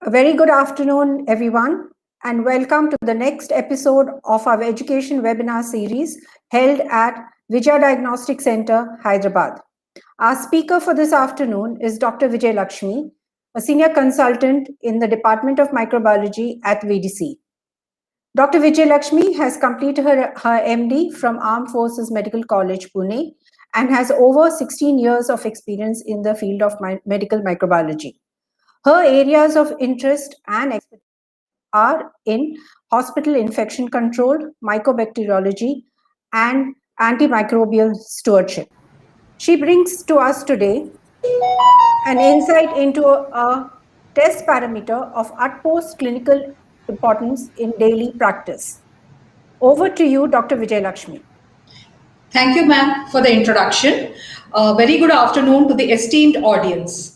A very good afternoon, everyone, and welcome to the next episode of our education webinar series held at Vijaya Diagnostic Center, Hyderabad. Our speaker for this afternoon is Dr. Vijayalakshmi, a senior consultant in the Department of Microbiology at VDC. Dr. Vijayalakshmi has completed her MD from Armed Forces Medical College, Pune, and has over 16 years of experience in the field of medical microbiology. Her areas of interest and expertise are in hospital infection control, microbacteriology, and antimicrobial stewardship. She brings to us today an insight into a test parameter of utmost clinical importance in daily practice. Over to you, Dr. Vijayalakshmi. Thank you, ma'am, for the introduction. Very good afternoon to the esteemed audience.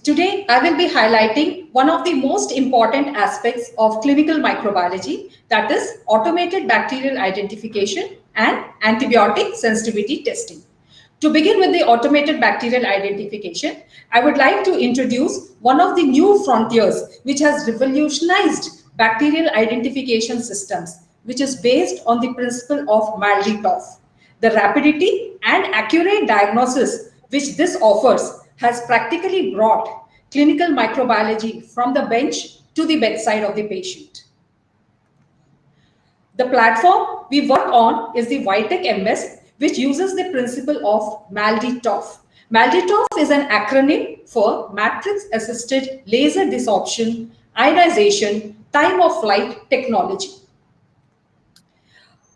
Today, I will be highlighting one of the most important aspects of clinical microbiology, that is automated bacterial identification and antibiotic sensitivity testing. To begin with the automated bacterial identification, I would like to introduce one of the new frontiers which has revolutionized bacterial identification systems, which is based on the principle of Maldi Tof. The rapidity and accurate diagnosis which this offers has practically brought clinical microbiology from the bench to the bedside of the patient. The platform we work on is the Vitek MS, which uses the principle of Maldi Tof. Maldi Tof is an acronym for Matrix Assisted Laser Desorption, Ionization, Time of Flight Technology.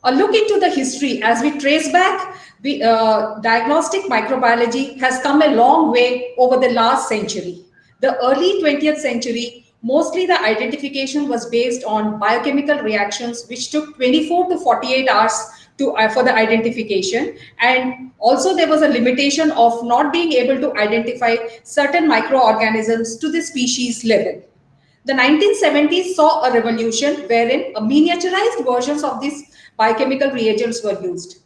A look into the history as we trace back, diagnostic microbiology has come a long way over the last century. The early 20th century, mostly the identification was based on biochemical reactions, which took 24 to 48 hours for the identification. And also there was a limitation of not being able to identify certain microorganisms to the species level. The 1970s saw a revolution wherein a miniaturized versions of these biochemical reagents were used.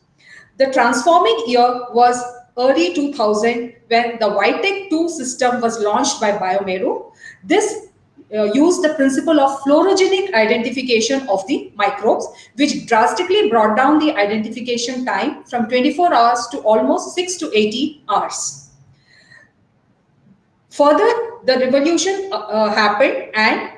The transforming year was early 2000 when the Vitek 2 system was launched by Biomeru. This used the principle of fluorogenic identification of the microbes, which drastically brought down the identification time from 24 hours to almost 6 to 80 hours. Further, the revolution happened, and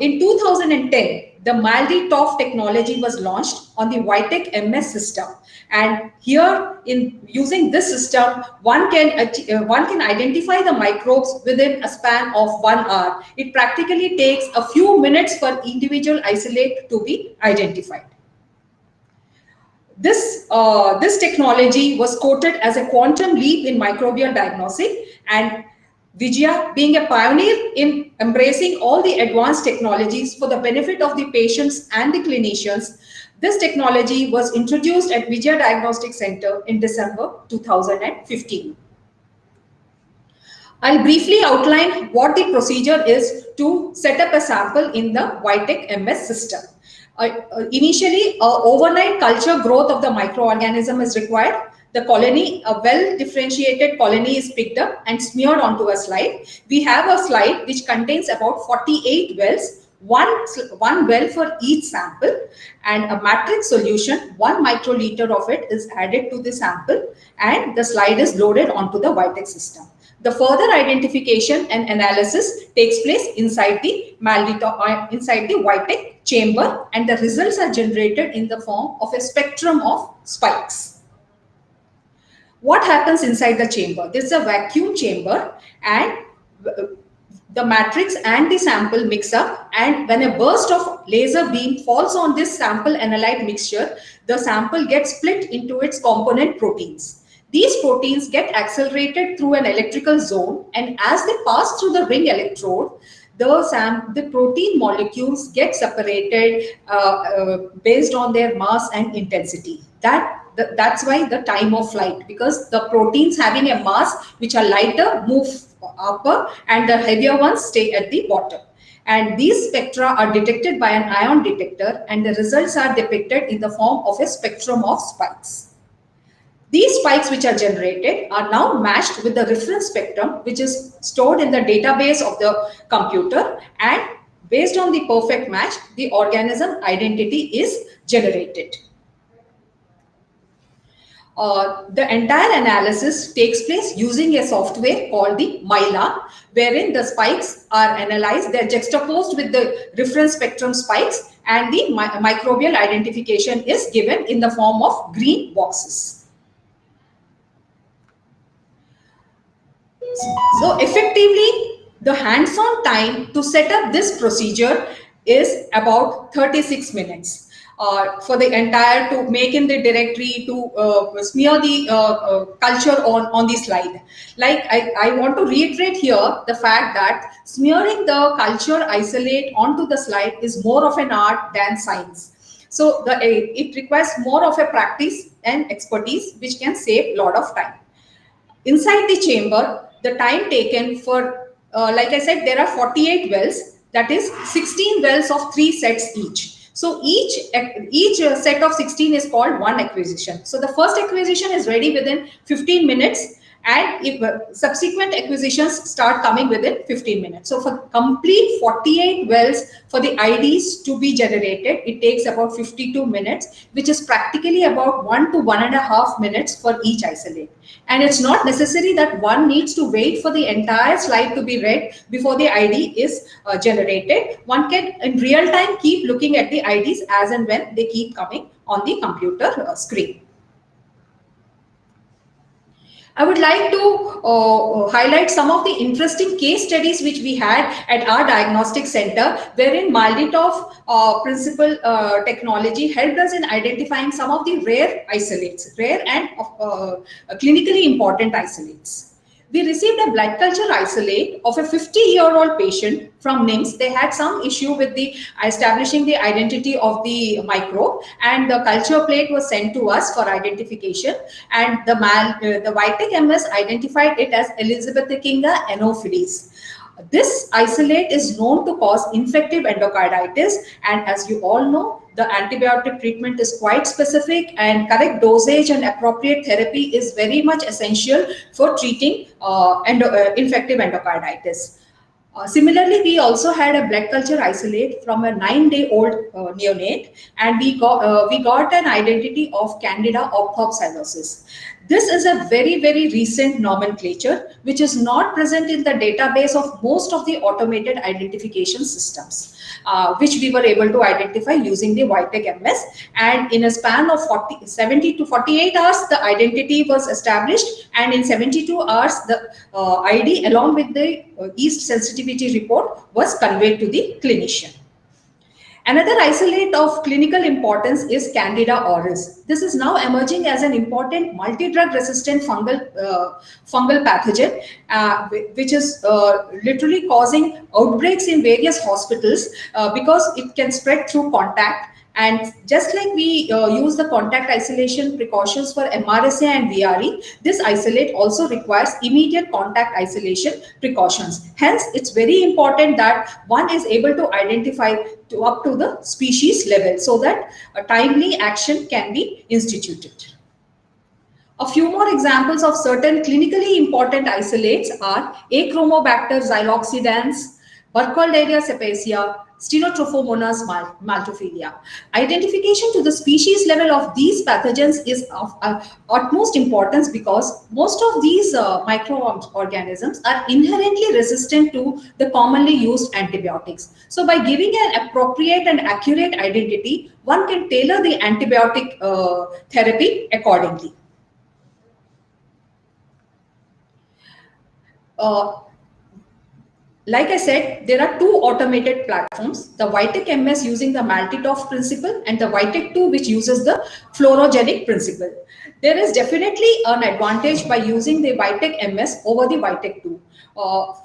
in 2010, the Maldi Tof technology was launched on the Vitek MS system. And here, in using this system, one can identify the microbes within a span of 1 hour. It practically takes a few minutes for individual isolate to be identified. This technology was quoted as a quantum leap in microbial diagnostic, and Vijaya, being a pioneer in embracing all the advanced technologies for the benefit of the patients and the clinicians, this technology was introduced at Vijaya Diagnostic Center in December 2015. I'll briefly outline what the procedure is to set up a sample in the Vitek MS system. Initially, overnight culture growth of the microorganism is required. The colony, a well-differentiated colony, is picked up and smeared onto a slide. We have a slide which contains about 48 wells, one well for each sample, and a matrix solution, 1 microliter of it is added to the sample, and the slide is loaded onto the Vitek system. The further identification and analysis takes place inside the Vitek chamber, and the results are generated in the form of a spectrum of spikes. What happens inside the chamber? This is a vacuum chamber, and the matrix and the sample mix up, and when a burst of laser beam falls on this sample analyte mixture, the sample gets split into its component proteins. These proteins get accelerated through an electrical zone, and as they pass through the ring electrode, the protein molecules get separated based on their mass and intensity. That's why the time of flight, because the proteins having a mass which are lighter move upper, and the heavier ones stay at the bottom. And these spectra are detected by an ion detector, and the results are depicted in the form of a spectrum of spikes. These spikes which are generated are now matched with the reference spectrum, which is stored in the database of the computer, and based on the perfect match, the organism identity is generated. The entire analysis takes place using a software called the MILA, wherein the spikes are analyzed, they're juxtaposed with the reference spectrum spikes, and the microbial identification is given in the form of green boxes. So effectively, the hands-on time to set up this procedure is about 36 minutes. For the entire, to make in the directory, to smear the culture on the slide. Like I want to reiterate here the fact that smearing the culture isolate onto the slide is more of an art than science. So it requires more of a practice and expertise, which can save a lot of time. Inside the chamber, the time taken for, like I said, there are 48 wells, that is 16 wells of 3 sets each. So each set of 16 is called one acquisition. So the first acquisition is ready within 15 minutes, and if subsequent acquisitions start coming within 15 minutes. So for complete 48 wells for the IDs to be generated, it takes about 52 minutes, which is practically about 1 to 1.5 minutes for each isolate. And it's not necessary that one needs to wait for the entire slide to be read before the ID is generated. One can in real time keep looking at the IDs as and when they keep coming on the computer screen. I would like to highlight some of the interesting case studies which we had at our diagnostic center, wherein Maldi Tof principal technology helped us in identifying some of the rare isolates, rare and clinically important isolates. We received a blood culture isolate of a 50-year-old patient from NIMS. They had some issue with the establishing the identity of the microbe, and the culture plate was sent to us for identification. And the Vijaya MS identified it as Elizabethinga anopheles. This isolate is known to cause infective endocarditis, and as you all know, the antibiotic treatment is quite specific, and correct dosage and appropriate therapy is very much essential for treating infective endocarditis. Similarly, we also had a blood culture isolate from a 9-day-old neonate, and we got an identity of Candida Aureus. This is a very, very recent nomenclature which is not present in the database of most of the automated identification systems, which we were able to identify using the Vitek MS. And in a span of 70 to 48 hours, the identity was established, and in 72 hours, the ID along with the yeast sensitivity report was conveyed to the clinician. Another isolate of clinical importance is Candida aureus. This is now emerging as an important multi-drug resistant fungal pathogen, which is literally causing outbreaks in various hospitals because it can spread through contact. And just like we use the contact isolation precautions for MRSA and VRE, this isolate also requires immediate contact isolation precautions. Hence, it's very important that one is able to identify up to the species level so that a timely action can be instituted. A few more examples of certain clinically important isolates are Achromobacter xyloxidans, Burkholderia cepacia, Stenotrophomonas maltophilia. Identification to the species level of these pathogens is of utmost importance because most of these microorganisms are inherently resistant to the commonly used antibiotics. So by giving an appropriate and accurate identity, one can tailor the antibiotic therapy accordingly. Like I said, there are two automated platforms, the Vitek MS using the Maldi Tof principle and the Vitek 2 which uses the fluorogenic principle. There is definitely an advantage by using the Vitek MS over the Vitek 2.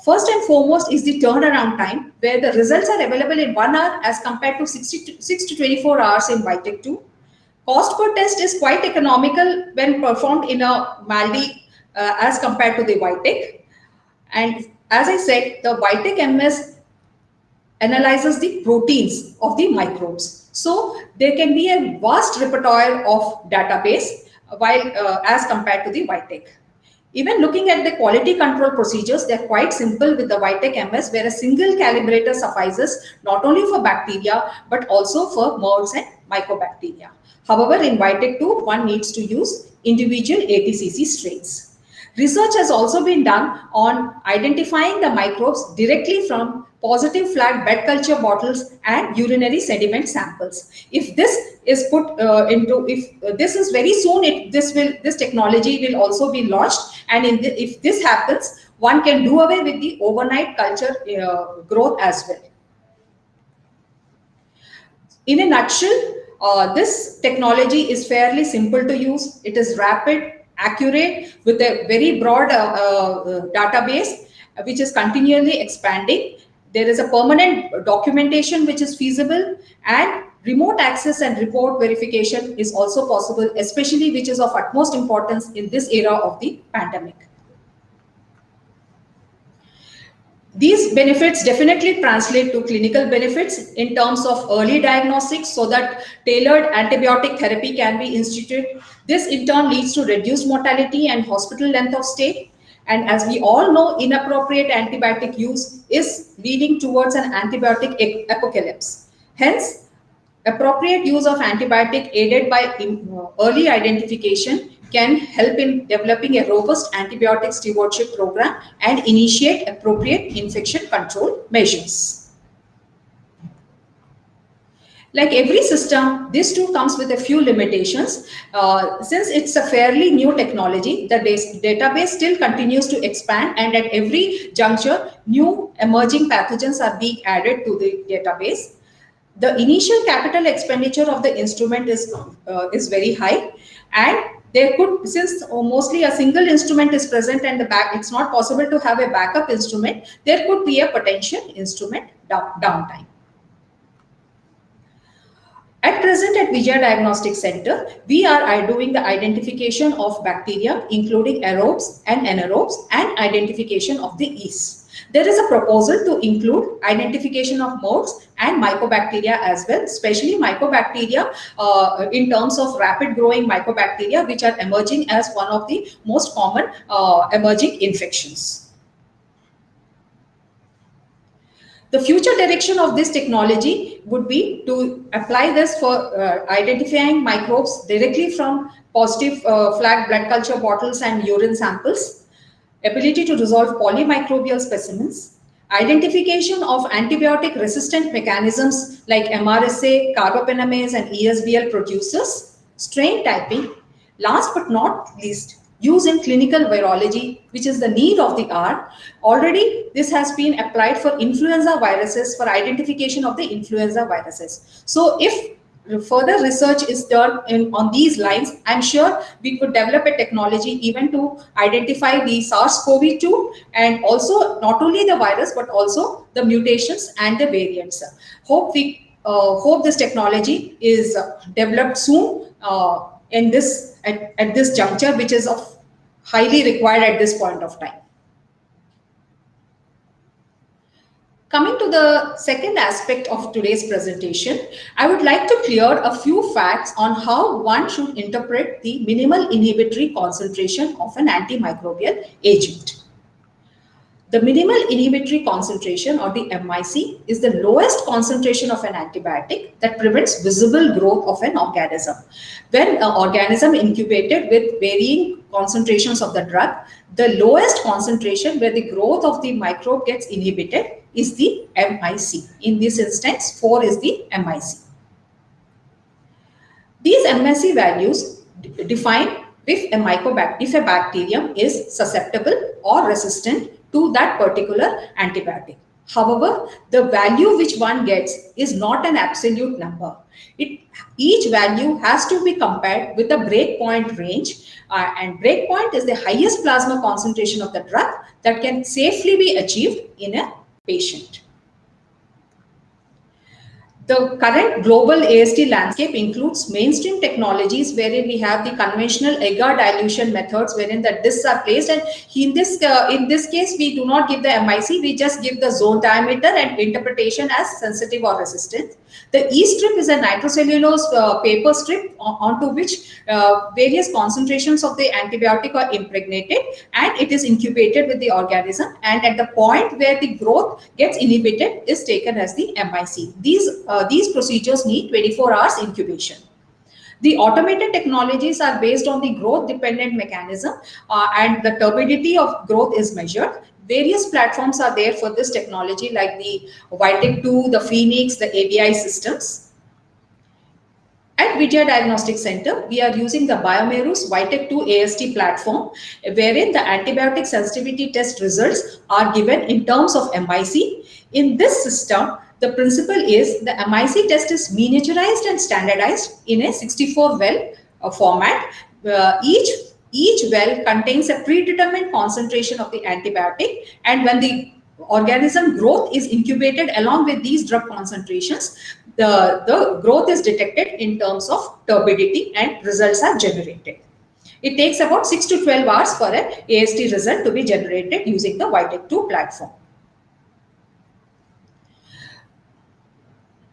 First and foremost is the turnaround time, where the results are available in 1 hour as compared to 6 to 24 hours in Vitek 2. Cost per test is quite economical when performed in a Maldi as compared to the Vitek. And as I said, the Vitek MS analyzes the proteins of the microbes. So there can be a vast repertoire of database while as compared to the Vitek. Even looking at the quality control procedures, they are quite simple with the Vitek MS, where a single calibrator suffices not only for bacteria but also for molds and mycobacteria. However, in Vitek 2, one needs to use individual ATCC strains. Research has also been done on identifying the microbes directly from positive flag bed culture bottles and urinary sediment samples. If this is put if this is very soon, this technology will also be launched, and if this happens, one can do away with the overnight culture growth as well. In a nutshell, this technology is fairly simple to use. It is rapid, accurate, with a very broad database which is continually expanding. There is a permanent documentation which is feasible, and remote access and report verification is also possible, especially which is of utmost importance in this era of the pandemic. These benefits definitely translate to clinical benefits in terms of early diagnostics, so that tailored antibiotic therapy can be instituted. This in turn leads to reduced mortality and hospital length of stay. And as we all know, inappropriate antibiotic use is leading towards an antibiotic apocalypse. Hence, appropriate use of antibiotic aided by early identification can help in developing a robust antibiotic stewardship program and initiate appropriate infection control measures. Like every system, this too comes with a few limitations. Since it's a fairly new technology, the database still continues to expand, and at every juncture, new emerging pathogens are being added to the database. The initial capital expenditure of the instrument is very high, and there could, since mostly a single instrument is present and it's not possible to have a backup instrument, there could be a potential instrument downtime. At present at Vijaya Diagnostic Center, we are doing the identification of bacteria, including aerobes and anaerobes, and identification of the yeasts. There is a proposal to include identification of molds and mycobacteria as well, especially mycobacteria in terms of rapid growing mycobacteria, which are emerging as one of the most common emerging infections. The future direction of this technology would be to apply this for identifying microbes directly from positive flag blood culture bottles and urine samples, ability to resolve polymicrobial specimens, identification of antibiotic resistant mechanisms like MRSA, carbapenemase and ESBL producers, strain typing, last but not least, use in clinical virology, which is the need of the hour. Already, this has been applied for influenza viruses, for identification of the influenza viruses. So, if further research is done on these lines, I'm sure we could develop a technology even to identify the SARS-CoV-2, and also not only the virus but also the mutations and the variants. Hope this technology is developed soon in this at this juncture, which is of highly required at this point of time. Coming to the second aspect of today's presentation, I would like to clear a few facts on how one should interpret the minimal inhibitory concentration of an antimicrobial agent. The minimal inhibitory concentration, or the MIC, is the lowest concentration of an antibiotic that prevents visible growth of an organism. When an organism incubated with varying concentrations of the drug, the lowest concentration where the growth of the microbe gets inhibited is the MIC. In this instance, 4 is the MIC. These MIC values define if a bacterium is susceptible or resistant to that particular antibiotic. However, the value which one gets is not an absolute number. Each value has to be compared with a breakpoint range, and breakpoint is the highest plasma concentration of the drug that can safely be achieved in a patient. The current global AST landscape includes mainstream technologies wherein we have the conventional agar dilution methods wherein the discs are placed, and in this case we do not give the MIC, we just give the zone diameter and interpretation as sensitive or resistant. The E strip is a nitrocellulose paper strip onto which various concentrations of the antibiotic are impregnated, and it is incubated with the organism, and at the point where the growth gets inhibited is taken as the MIC. These procedures need 24 hours incubation. The automated technologies are based on the growth dependent mechanism, and the turbidity of growth is measured. Various platforms are there for this technology like the Vitek 2, the Phoenix, the ABI systems. At Vijaya Diagnostic Center, we are using the Biomeru's Vitek 2 AST platform, wherein the antibiotic sensitivity test results are given in terms of MIC. In this system, the principle is the MIC test is miniaturized and standardized in a 64 well format. Each well contains a predetermined concentration of the antibiotic, and when the organism growth is incubated along with these drug concentrations, the growth is detected in terms of turbidity and results are generated. It takes about 6 to 12 hours for an AST result to be generated using the Vitek 2 platform.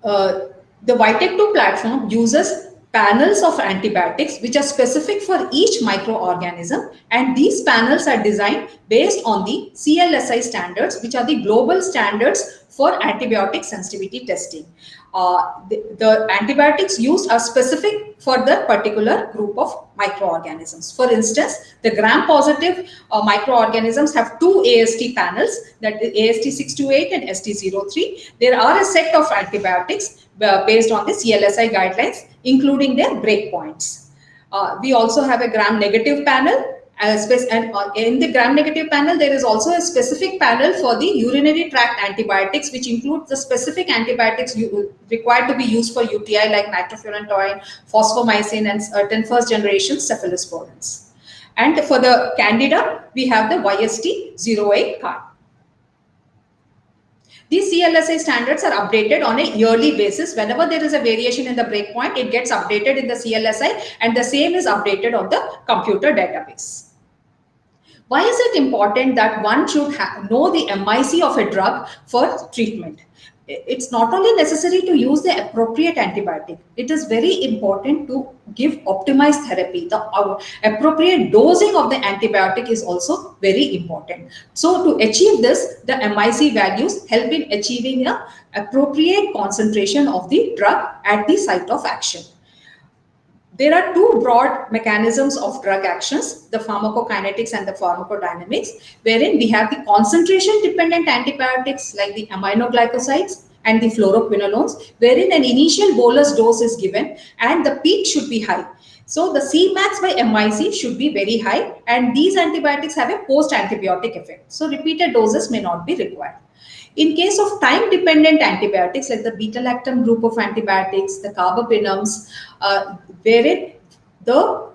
The Vitek 2 platform uses panels of antibiotics which are specific for each microorganism, and these panels are designed based on the CLSI standards, which are the global standards for antibiotic sensitivity testing. The antibiotics used are specific for the particular group of microorganisms. For instance, the gram-positive microorganisms have two AST panels, that is AST628 and ST03. There are a set of antibiotics based on the CLSI guidelines, including their breakpoints. We also have a gram-negative panel. And in the gram-negative panel, there is also a specific panel for the urinary tract antibiotics, which includes the specific antibiotics required to be used for UTI like nitrofurantoin, fosfomycin, and certain first-generation cephalosporins. And for the Candida, we have the YST08 card. These CLSA standards are updated on a yearly basis. Whenever there is a variation in the breakpoint, it gets updated in the CLSI, and the same is updated on the computer database. Why is it important that one should know the MIC of a drug for treatment? It's not only necessary to use the appropriate antibiotic, it is very important to give optimized therapy. The appropriate dosing of the antibiotic is also very important. So to achieve this, the MIC values help in achieving an appropriate concentration of the drug at the site of action. There are two broad mechanisms of drug actions, the pharmacokinetics and the pharmacodynamics, wherein we have the concentration-dependent antibiotics like the aminoglycosides and the fluoroquinolones, wherein an initial bolus dose is given and the peak should be high. So the Cmax by MIC should be very high, and these antibiotics have a post-antibiotic effect. So repeated doses may not be required. In case of time-dependent antibiotics like the beta-lactam group of antibiotics, the carbapenems, wherein the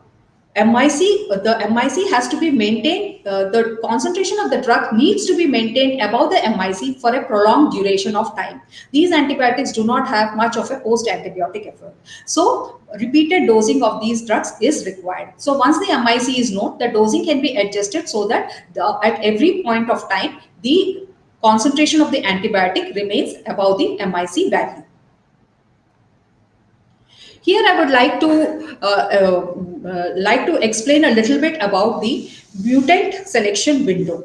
MIC has to be maintained, the concentration of the drug needs to be maintained above the MIC for a prolonged duration of time. These antibiotics do not have much of a post-antibiotic effect. So repeated dosing of these drugs is required. So once the MIC is known, the dosing can be adjusted so that at every point of time, the concentration of the antibiotic remains above the MIC value. Here I would like to explain a little bit about the mutant selection window.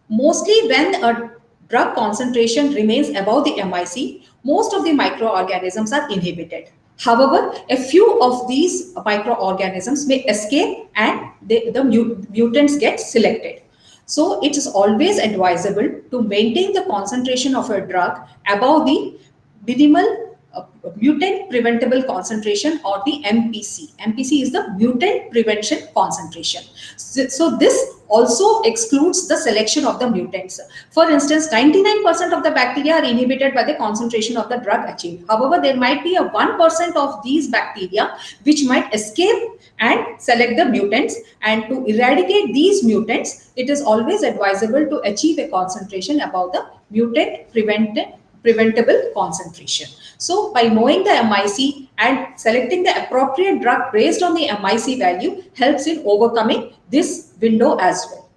Mostly when a drug concentration remains above the MIC, most of the microorganisms are inhibited. However, a few of these microorganisms may escape and the mutants get selected. So it is always advisable to maintain the concentration of a drug above the minimal mutant preventable concentration, or the MPC. MPC is the mutant prevention concentration. So this also excludes the selection of the mutants. For instance, 99% of the bacteria are inhibited by the concentration of the drug achieved. However, there might be a 1% of these bacteria which might escape and select the mutants, and to eradicate these mutants, it is always advisable to achieve a concentration above the mutant preventable concentration. So by knowing the MIC and selecting the appropriate drug based on the MIC value helps in overcoming this window as well.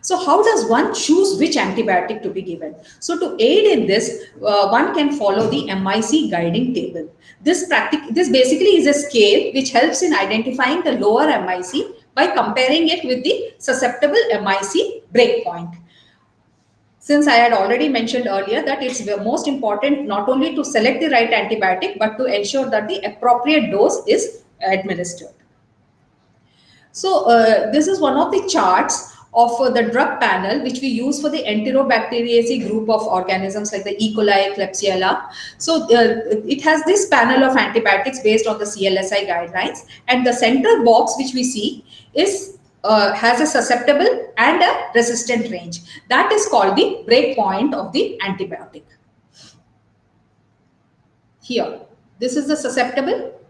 So how does one choose which antibiotic to be given? So to aid in this, one can follow the MIC guiding table. This basically is a scale which helps in identifying the lower MIC by comparing it with the susceptible MIC breakpoint. Since I had already mentioned earlier that it's the most important not only to select the right antibiotic but to ensure that the appropriate dose is administered. So this is one of the charts of the drug panel which we use for the Enterobacteriaceae group of organisms like the E. coli, Klebsiella. So it has this panel of antibiotics based on the CLSI guidelines, and the center box which we see is has a susceptible and a resistant range. That is called the break point of the antibiotic. Here, this is the susceptible,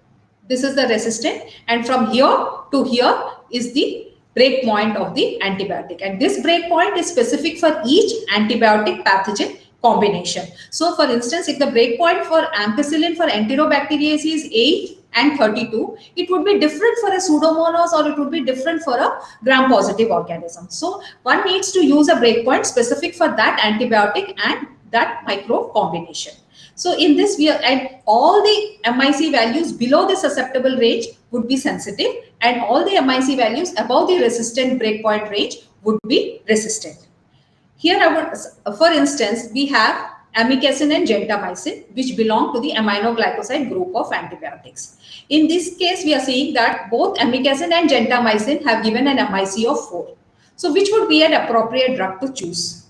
this is the resistant, and from here to here is the break point of the antibiotic, and this break point is specific for each antibiotic pathogen combination. So for instance, if the break point for ampicillin for Enterobacteriaceae is 8 and 32, it would be different for a Pseudomonas or it would be different for a gram-positive organism. So one needs to use a break point specific for that antibiotic and that micro combination. So in this, we are at all the MIC values below the susceptible range would be sensitive, and all the MIC values above the resistant breakpoint range would be resistant. Here, for instance, we have amikacin and gentamicin, which belong to the aminoglycoside group of antibiotics. In this case, we are seeing that both amikacin and gentamicin have given an MIC of 4. So which would be an appropriate drug to choose?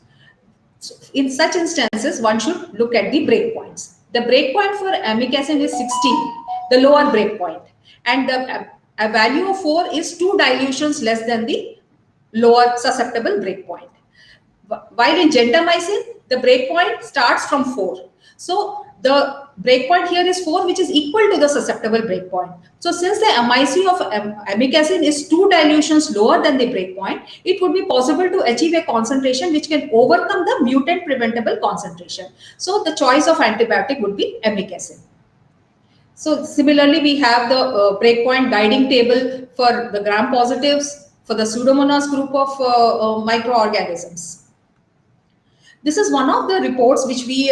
So in such instances, one should look at the breakpoints. The breakpoint for amikacin is 16, the lower breakpoint, and the a value of 4 is 2 dilutions less than the lower susceptible breakpoint. While in gentamicin, the breakpoint starts from 4. So the breakpoint here is 4, which is equal to the susceptible breakpoint. So since the MIC of amikacin is 2 dilutions lower than the breakpoint, it would be possible to achieve a concentration which can overcome the mutant preventable concentration. So the choice of antibiotic would be amikacin. So similarly, we have the breakpoint guiding table for the gram-positives, for the Pseudomonas group of microorganisms. This is one of the reports which we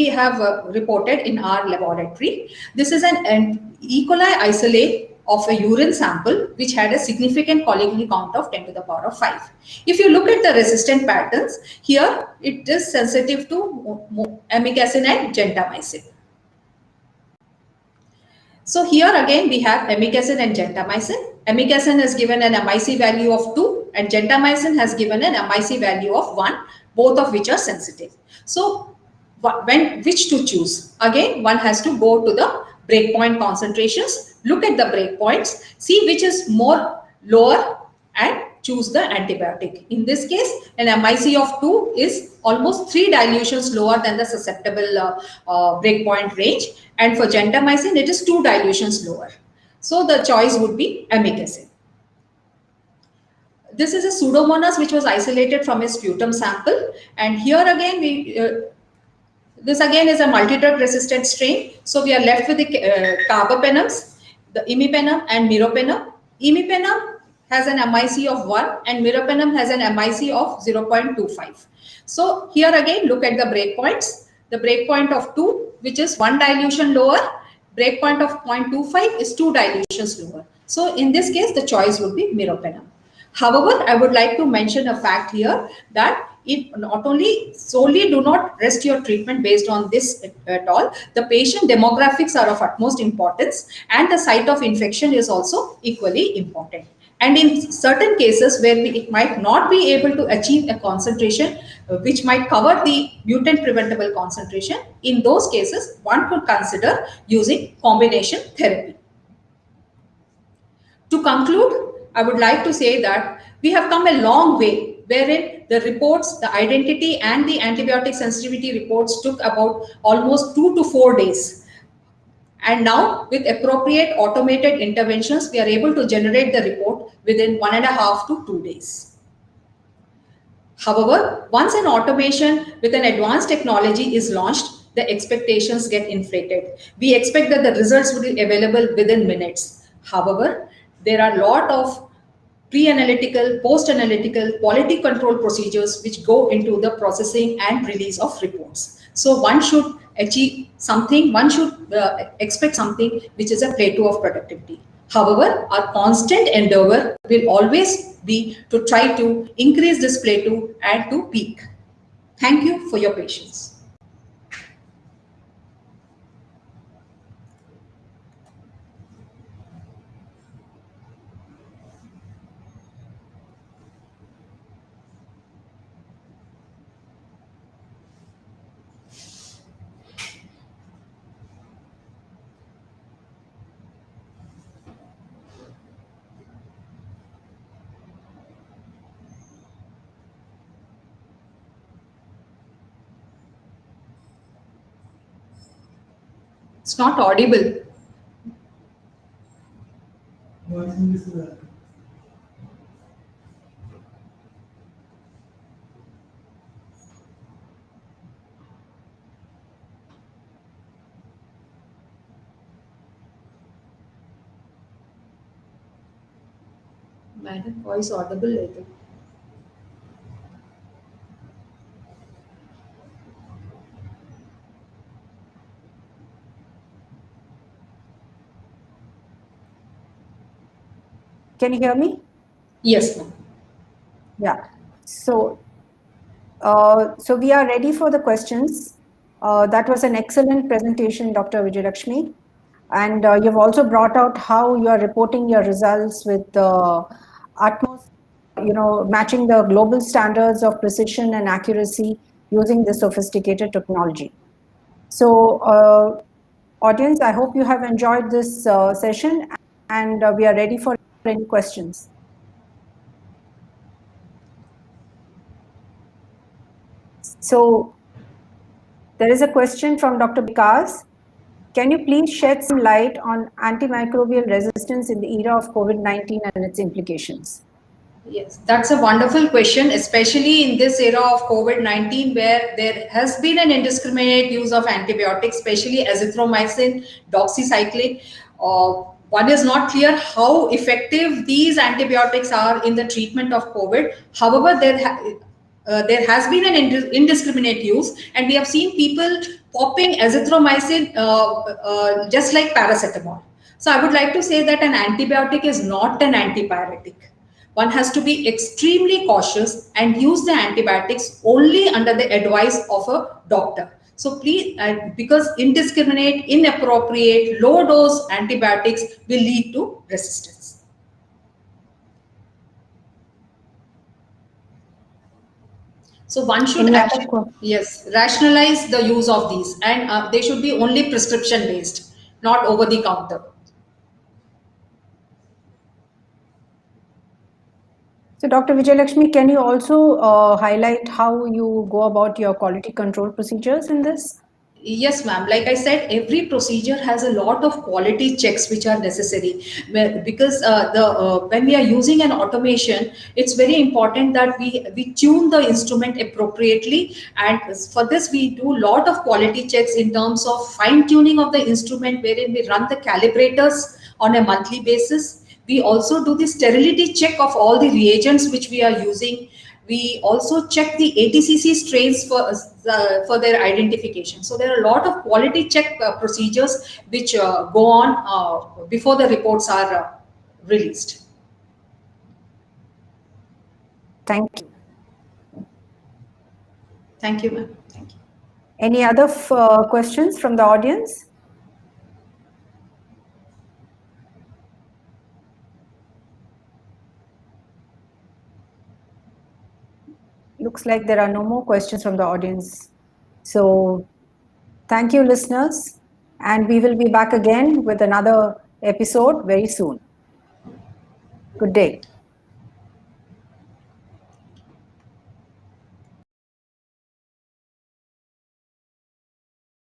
have reported in our laboratory. This is an E. coli isolate of a urine sample which had a significant colony count of 10 to the power of 5. If you look at the resistant patterns, here it is sensitive to amikacin and gentamicin. So here again we have amikacin and gentamicin. Amikacin has given an MIC value of 2 and gentamicin has given an MIC value of 1, both of which are sensitive. So which to choose? Again, one has to go to the breakpoint concentrations, look at the breakpoints, see which is more lower and choose the antibiotic. In this case, an MIC of 2 is almost 3 dilutions lower than the susceptible breakpoint range, and for gentamicin it is 2 dilutions lower. So the choice would be amikacin. This is a Pseudomonas which was isolated from a sputum sample, and here again this again is a multi-drug resistant strain. So we are left with the carbapenems, the imipenem and meropenem. Imipenem has an MIC of 1 and meropenem has an MIC of 0.25. So here again look at the breakpoints. The breakpoint of 2, which is 1 dilution lower, breakpoint of 0.25 is 2 dilutions lower. So in this case the choice would be meropenem. However, I would like to mention a fact here that it not only solely do not rest your treatment based on this at all. The patient demographics are of utmost importance, and the site of infection is also equally important. And in certain cases where it might not be able to achieve a concentration which might cover the mutant preventable concentration, in those cases one could consider using combination therapy. To conclude, I would like to say that we have come a long way, wherein the reports, the identity and the antibiotic sensitivity reports took about almost 2 to 4 days. And now with appropriate automated interventions, we are able to generate the report within 1.5 to 2 days. However, once an automation with an advanced technology is launched, the expectations get inflated. We expect that the results will be available within minutes. However, there are a lot of pre-analytical, post-analytical, quality control procedures which go into the processing and release of reports. So one should achieve something, one should expect something which is a plateau of productivity. However, our constant endeavor will always be to try to increase this plateau and to peak. Thank you for your patience. It's not audible. Madam, voice audible later. Can you hear me? Yes, ma'am. Yeah. So we are ready for the questions. That was an excellent presentation, Dr. Vijayalakshmi. And you've also brought out how you are reporting your results with utmost, matching the global standards of precision and accuracy using this sophisticated technology. So, audience, I hope you have enjoyed this session, and we are ready for any questions. So, there is a question from Dr. Vikas. Can you please shed some light on antimicrobial resistance in the era of COVID-19 and its implications? Yes, that's a wonderful question, especially in this era of COVID-19, where there has been an indiscriminate use of antibiotics, especially azithromycin, doxycycline. One is not clear how effective these antibiotics are in the treatment of COVID. However, there has been an indiscriminate use, and we have seen people popping azithromycin just like paracetamol. So I would like to say that an antibiotic is not an antipyretic. One has to be extremely cautious and use the antibiotics only under the advice of a doctor. So please, because indiscriminate, inappropriate, low dose antibiotics will lead to resistance. So one should rationalize the use of these, and they should be only prescription based, not over the counter. So, Dr. Vijayalakshmi, can you also highlight how you go about your quality control procedures in this? Yes, ma'am. Like I said, every procedure has a lot of quality checks which are necessary. Because when we are using an automation, it's very important that we tune the instrument appropriately. And for this, we do a lot of quality checks in terms of fine tuning of the instrument, wherein we run the calibrators on a monthly basis. We also do the sterility check of all the reagents which we are using. We also check the ATCC strains for their identification. So there are a lot of quality check procedures which go on before the reports are released. Thank you. Thank you, ma'am. Thank you. Any other questions from the audience? Looks like there are no more questions from the audience. So thank you, listeners. And we will be back again with another episode very soon. Good day.